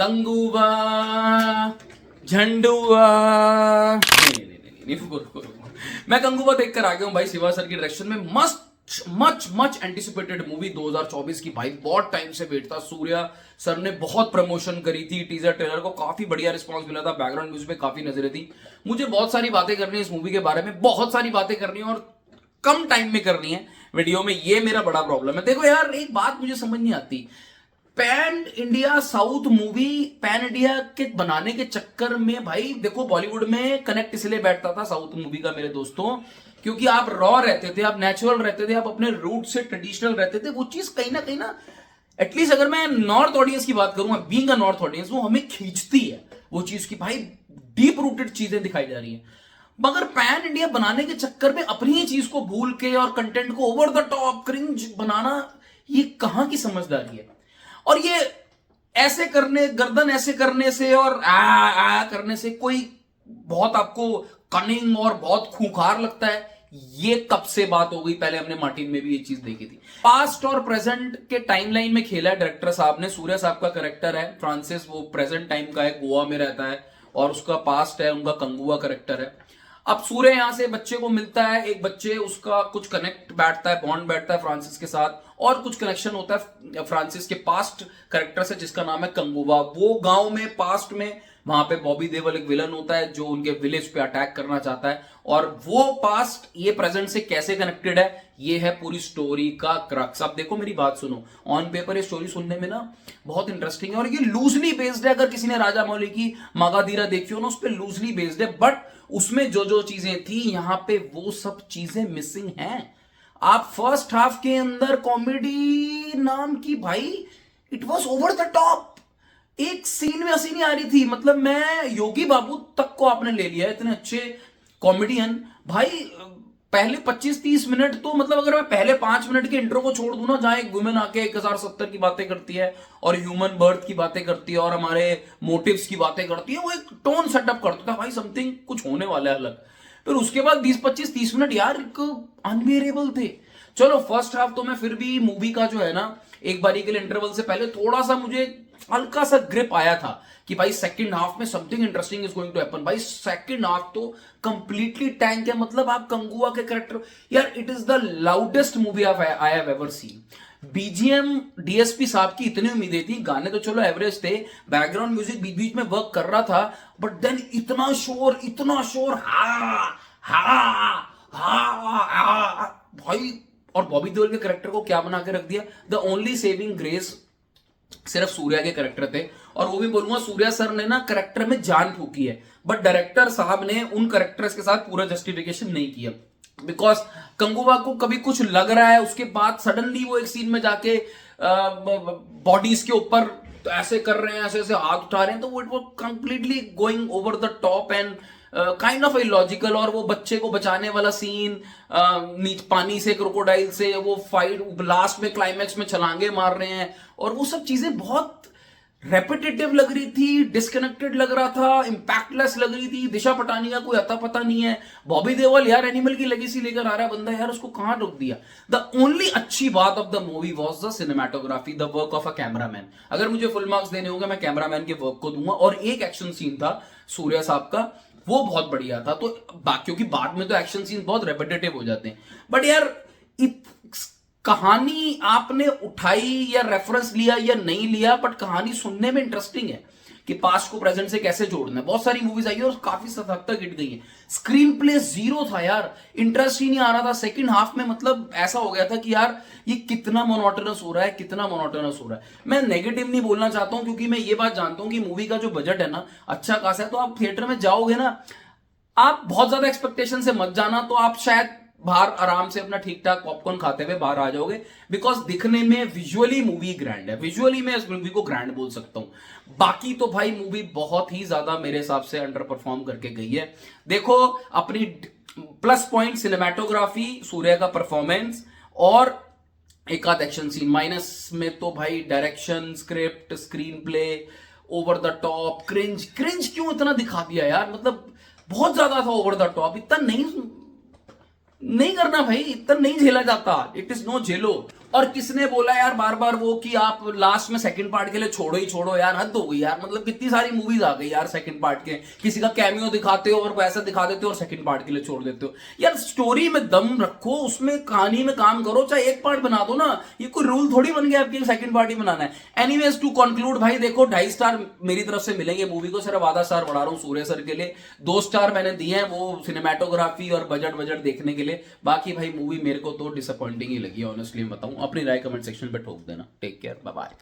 कंगुवा झंडुआ नहीं, रुको। मैं कंगुवा देखकर आ गया हूं भाई, शिवा सर की डायरेक्शन में। मस्त मच एंटिसिपेटेड मूवी 2024 की भाई, बहुत टाइम से वेट था। सूर्या सर ने बहुत प्रमोशन करी थी, टीजर ट्रेलर को काफी बढ़िया रिस्पांस मिला था, बैकग्राउंड म्यूजिक पे काफी नजरें थी। मुझे बहुत सारी बातें करनी है इस मूवी के बारे में, बहुत सारी बातें करनी है और कम टाइम में करनी है वीडियो में, ये मेरा बड़ा प्रॉब्लम है। देखो यार, एक बात मुझे समझ नहीं आती, pan India south movie pan India के बनाने के चक्कर में भाई, देखो बॉलीवुड में कनेक्ट इसलिए बैठता था साउथ मूवी का मेरे दोस्तों, क्योंकि आप रॉ रहते थे, आप नेचुरल रहते थे, आप अपने रूट से ट्रेडिशनल रहते थे। वो चीज कहीं ना एटलीस्ट अगर मैं नॉर्थ ऑडियंस की बात करूं, बीइंग अ नॉर्थ ऑडियंस, वो हमें खींचती है वो चीज की भाई, डीप रूटेड चीजें दिखाई जा रही है। मगर पैन इंडिया बनाने के चक्कर में अपनी ही चीज को भूल के और कंटेंट को ओवर द टॉप क्रिंज बनाना, ये कहां की समझदारी है? और ये ऐसे करने, गर्दन ऐसे करने से और आ करने से कोई बहुत आपको कनिंग और बहुत खूंखार लगता है, ये कब से बात हो गई? पहले हमने मार्टिन में भी ये चीज देखी थी। पास्ट और प्रेजेंट के टाइमलाइन में खेला है डायरेक्टर साहब ने। सूर्या साहब का कैरेक्टर है फ्रांसिस, वो प्रेजेंट टाइम का है, गोवा में रहता है, और उसका पास्ट है, उनका कंगुआ कैरेक्टर है। अब सूर्य यहां से बच्चे को मिलता है, एक बच्चे उसका कुछ कनेक्ट बैठता है, बॉन्ड बैठता है फ्रांसिस के साथ, और कुछ कनेक्शन होता है फ्रांसिस के पास्ट कैरेक्टर से जिसका नाम है कंगुवा। वो गांव में पास्ट में, वहां पे बॉबी देओल एक विलन होता है जो उनके विलेज पे अटैक करना चाहता है, और वो पास्ट ये प्रेजेंट से कैसे कनेक्टेड है, ये है पूरी स्टोरी का क्रक्स। अब देखो मेरी बात सुनो, ऑन पेपर ये स्टोरी सुनने में ना बहुत इंटरेस्टिंग है, और ये लूजली बेस्ड है। अगर किसी ने राजा मौली की मगाधीरा देखी हो ना, उस पर लूजली बेस्ड है, बट उसमें जो चीजें थी यहां पे वो सब चीजें मिसिंग हैं। आप फर्स्ट हाफ के अंदर कॉमेडी नाम की भाई, it was over the top, एक सीन में हंसी नहीं आ रही थी। मतलब मैं योगी बाबू तक को आपने ले लिया, इतने अच्छे कॉमेडियन भाई। पहले 25-30 मिनट तो, मतलब अगर मैं पहले 5 मिनट के इंट्रो को छोड़ दूं ना, जहां एक वुमेन आके 1070 की बातें करती है और ह्यूमन बर्थ की बातें करती है और हमारे मोटिव्स की बातें करती है, वो एक टोन सेटअप करता था भाई, समथिंग कुछ होने वाला है अलग। फिर उसके बाद 20-25-30 मिनट यार एक अनबियरेबल थे। चलो फर्स्ट हाफ तो मैं फिर भी मूवी का जो है ना, एक बारी के लिए इंटरवल से पहले थोड़ा सा मुझे हल्का सा ग्रिप आया था कि भाई सेकंड हाफ में something interesting is going to happen. भाई सेकंड हाफ तो कंप्लीटली टैंक है। मतलब आप कंगुआ के कैरेक्टर, यार it is the loudest movie I have ever seen. BGM DSP साहब की इतनी उम्मीदें थी, गाने तो चलो एवरेज थे, बैकग्राउंड म्यूजिक बीच बीच में वर्क कर रहा था, बट देन इतना शोर हा भाई। और बॉबी देओल के कैरेक्टर को क्या बना के रख दिया, द ओनली सेविंग ग्रेस सिर्फ सूर्या के कैरेक्टर थे, और वो भी बोलूंगा सूर्या सर ने ना कैरेक्टर में जान फूकी है, बट डायरेक्टर साहब ने उन कैरेक्टर्स के साथ पूरा जस्टिफिकेशन नहीं किया। बिकॉज कंगुवा को कभी कुछ लग रहा है, उसके बाद सडनली वो एक सीन में जाके बॉडीज के ऊपर ऐसे कर रहे हैं, ऐसे ऐसे हाथ उठा रहे हैं, तो वो it was completely going over the top and kind of illogical. और वो बच्चे को बचाने वाला सीन, पानी से क्रोकोडाइल से वो फाइट, लास्ट में क्लाइमैक्स में छलांगे मार रहे हैं, और वो सब चीजें बहुत रेपिटेटिव लग रही थी, डिस्कनेक्टेड लग रहा था, इंपैक्टलेस लग रही थी। दिशा पटानी का कोई अता पता नहीं है। बॉबी देओल यार एनिमल की लेगेसी लेकर आ रहा है बंदा, यार उसको कहां रोक दिया। द ओनली अच्छी बात of the movie was the cinematography, the work of a cameraman. अगर मुझे फुल मार्क्स देने होंगे मैं कैमरामैन के वर्क को दूंगा। और एक एक्शन सीन था सूर्या साहब का, वो बहुत बढ़िया था। तो क्योंकि बाद में तो एक्शन सीन बहुत रेपिटेटिव हो जाते हैं, बट यार कहानी आपने उठाई या रेफरेंस लिया या नहीं लिया, बट कहानी सुनने में इंटरेस्टिंग है कि पास्ट को प्रेजेंट से कैसे जोड़ना है। बहुत सारी मूवीज आई है और काफी हद तक हिट गई है। स्क्रीन प्ले जीरो था यार, इंटरेस्ट ही नहीं आ रहा था सेकंड हाफ में। मतलब ऐसा हो गया था कि यार ये कितना मोनोटोनस हो रहा है, कितना मोनोटोनस हो रहा है। मैं नेगेटिव नहीं बोलना चाहता हूं, क्योंकि मैं ये बात जानता हूं कि मूवी का जो बजट है ना अच्छा खासा है, तो आप थिएटर में जाओगे ना, आप बहुत ज्यादा एक्सपेक्टेशन से मत जाना, तो आप शायद बाहर आराम से अपना ठीक ठाक पॉपकॉर्न खाते हुए बाहर आ जाओगे। बिकॉज दिखने में विजुअली मूवी ग्रैंड है, विजुअली मैं इस मूवी को ग्रैंड बोल सकता हूं। बाकी तो भाई मूवी बहुत ही ज्यादा मेरे हिसाब से अंडर परफॉर्म करके गई है। देखो अपनी प्लस पॉइंट सिनेमेटोग्राफी, सूर्या का परफॉर्मेंस और एक आध एक्शन सीन। माइनस में तो भाई direction, script, screen play, over the top, cringe क्यों इतना दिखा दिया यार। मतलब बहुत ज्यादा था ओवर द टॉप, इतना नहीं करना भाई, इतना नहीं झेला जाता। इट इज नो झेलो। और किसने बोला यार बार बार वो कि आप लास्ट में सेकंड पार्ट के लिए छोड़ो ही छोड़ो यार, हद हो गई यार। मतलब कितनी सारी मूवीज आ गई यार सेकंड पार्ट के, किसी का कैमियो दिखाते हो और पैसा दिखा देते हो और सेकंड पार्ट के लिए छोड़ देते हो यार। स्टोरी में दम रखो, उसमें कहानी में काम करो, चाहे एक पार्ट बना दो ना, ये कोई रूल थोड़ी बन गया आपकी सेकंड पार्ट ही बनाना है। एनीवेज टू कंक्लूड भाई देखो 2.5 स्टार मेरी तरफ से मिलेंगे मूवी को, सिर्फ आधा स्टार बढ़ा रहा हूं सूर्य सर के लिए। 2 स्टार मैंने दिए हैं वो सिनेमेटोग्राफी और बजट बजट देखने के लिए। बाकी भाई मूवी मेरे को तो डिसअपॉइंटिंग ही लगी ऑनेस्टली बताऊं। अपनी राय कमेंट सेक्शन पे ठोक देना। Take care, bye bye.